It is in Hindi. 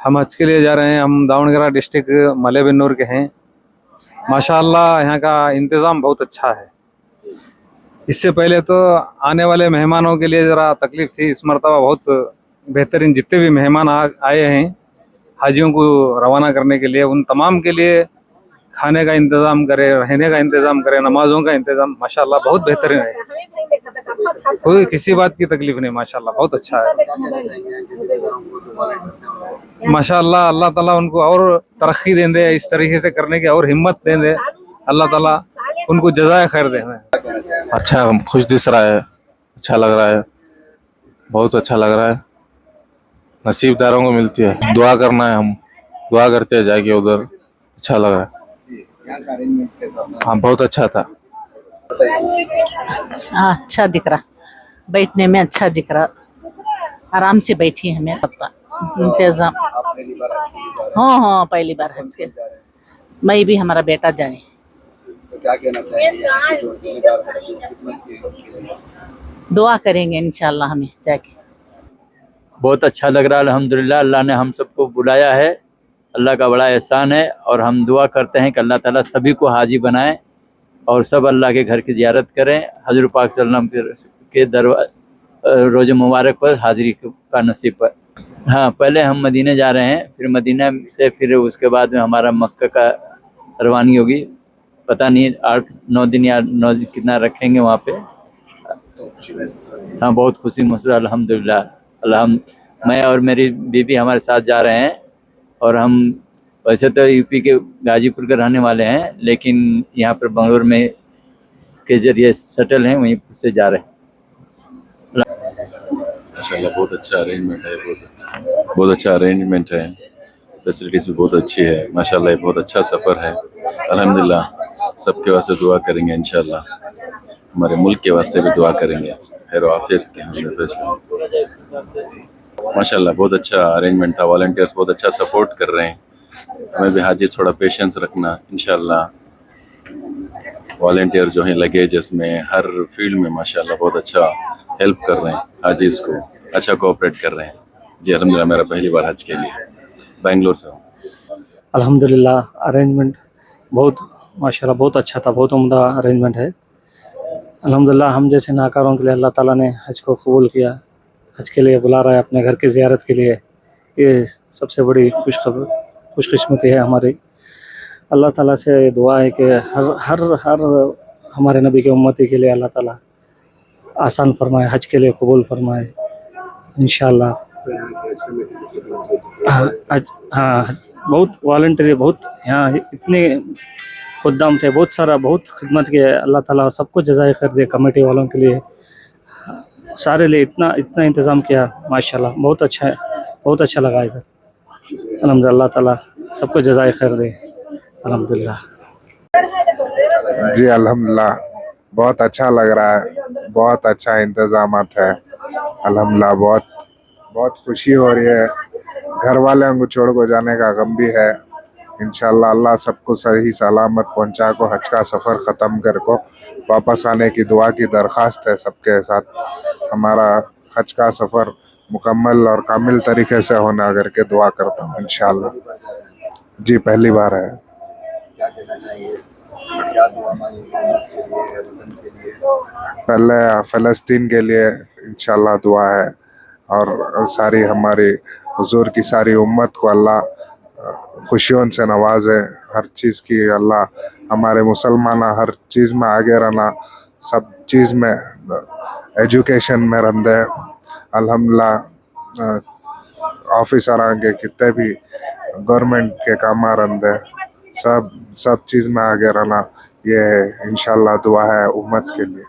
हम हज के लिए जा रहे हैं। हम दावणगेरा डिस्ट्रिक्ट मलेबेन्नूर के हैं। माशाअल्लाह यहाँ का इंतज़ाम बहुत अच्छा है। इससे पहले तो आने वाले मेहमानों के लिए ज़रा तकलीफ थी। इस मरतबा बहुत बेहतरीन जितने भी मेहमान आए हैं हाजियों को रवाना करने के लिए, उन तमाम के लिए खाने का इंतज़ाम करें, रहने का इंतज़ाम करें, नमाजों का इंतज़ाम माशाअल्लाह बहुत बेहतरीन है। कोई किसी बात की तकलीफ नहीं, माशाअल्लाह बहुत अच्छा है। माशाअल्लाह अल्लाह ताला उनको और तरक्की दें दे, इस तरीके से करने की और हिम्मत दें दे। अल्लाह ताला उनको जज़ाए खैर दे। अच्छा खुश दिस रहा है, अच्छा लग रहा है, बहुत अच्छा लग रहा है। नसीबदारों को मिलती है, दुआ करना है, हम दुआ करते हैं जाके उधर। अच्छा लग रहा है। हाँ बहुत अच्छा था। अच्छा दिख रहा, बैठने में अच्छा दिख रहा, आराम से बैठी है। हमें पता इंतजाम। हाँ हाँ पहली बार हज के। मैं भी हमारा बेटा जाए। तो क्या कहना चाहिए? दुआ करेंगे इंशाल्लाह हमें जाके। बहुत अच्छा लग रहा है अल्हम्दुलिल्लाह। अल्लाह ने हम सबको बुलाया है, अल्लाह का बड़ा एहसान है। और हम दुआ करते हैं कि अल्लाह ताला सभी को हाजी बनाए और सब अल्लाह के घर की ज़ियारत करें। हज़रत पाक सल्लल्लाहु अलैहि वसल्लम के दरबार रोज़े मुबारक पर हाज़िरी का नसीब पर। हाँ पहले हम मदीने जा रहे हैं, फिर मदीना से फिर उसके बाद में हमारा मक्का का रवानी होगी। पता नहीं 8-9 दिन या 9 दिन कितना रखेंगे वहाँ पे। हाँ बहुत खुशी महसूस अल्हम्दुलिल्लाह। मैं और मेरी बीबी हमारे साथ जा रहे हैं। और हम वैसे तो यूपी के गाजीपुर के रहने वाले हैं, लेकिन यहाँ पर बंगलोर में के जरिए सेटल हैं, वहीं से जा रहे हैं। माशाल्लाह बहुत अच्छा अरेंजमेंट है, बहुत अच्छा अरेंजमेंट है। फैसिलिटीज़ भी बहुत अच्छी है माशाल्लाह। ये बहुत अच्छा सफ़र है अल्हम्दुलिल्लाह। सबके वास्ते दुआ करेंगे इंशाल्लाह, हमारे मुल्क के वास्ते भी दुआ करेंगे, खैर आफियत के हमें फैसला। माशाल्लाह बहुत अच्छा अरेंजमेंट था। वॉलंटियर्स बहुत अच्छा सपोर्ट कर रहे हैं। हमें भी हाजी थोड़ा पेशेंस रखना इंशाल्लाह। वॉलंटियर जो हैं लगेजेस में हर फील्ड में माशाल्लाह बहुत अच्छा हेल्प कर रहे हैं, हाजीज़ को अच्छा कोऑपरेट कर रहे हैं। जी अल्हम्दुलिल्लाह। मेरा पहली बार हज के लिए बेंगलोर से हूँ। अल्हम्दुलिल्लाह अरेंजमेंट बहुत माशाल्लाह बहुत अच्छा था, बहुत उम्दा अरेंजमेंट है। अल्हम्दुलिल्लाह हम जैसे नाकारों के लिए अल्लाह ताला ने हज को कबूल किया, हज के लिए बुला रहा है अपने घर की ज़ियारत के लिए। ये सबसे बड़ी खुशकिस्मती है हमारी। अल्लाह ताला से दुआ है कि हर हर हर हमारे नबी के उम्मती के लिए अल्लाह ताला आसान फरमाए, हज के लिए कबूल फरमाए इंशाअल्लाह। हाँ बहुत वॉलंटियर, बहुत यहाँ इतने खुद्दाम थे, बहुत सारा बहुत खिदमत किया है। अल्लाह ताला सबको जज़ाए खैर दे। कमेटी वालों के लिए सारे लिए इतना इंतज़ाम किया माशाल्लाह। बहुत अच्छा है, बहुत अच्छा लगा इधर अल्हम्दुलिल्लाह। अल्लाह ताला सबको जज़ाए खैर दे अल्हम्दुलिल्लाह। जी अल्हम्दुलिल्लाह बहुत अच्छा लग रहा है, बहुत अच्छा इंतज़ामात है अल्हम्दुलिल्लाह। बहुत खुशी हो रही है। घर वाले को छोड़ को जाने का गम भी है। इंशाल्लाह अल्लाह सबको सही सलामत पहुंचा को हज का सफ़र ख़त्म कर को वापस आने की दुआ की दरख्वास्त है सबके साथ। हमारा हज का सफ़र मुकम्मल और कामिल तरीके से होना करके दुआ करता हूँ इंशाल्लाह। जी पहली बार है। क्या कहना चाहिए? क्या दुआ मांगी? पहले फ़लस्तीन के लिए इंशाल्लाह दुआ है, और सारी हमारी हुजूर की सारी उम्मत को अल्लाह खुशियों से नवाजे। हर चीज़ की अल्लाह हमारे मुसलमान हर चीज़ में आगे रहना, सब चीज़ में एजुकेशन में रंदे अल्हम्दुलिल्लाह। ऑफिसर आगे कितने भी गवर्नमेंट के काम रंदे सब चीज़ में आगे रहना, ये इंशाल्लाह दुआ है उम्मत के लिए।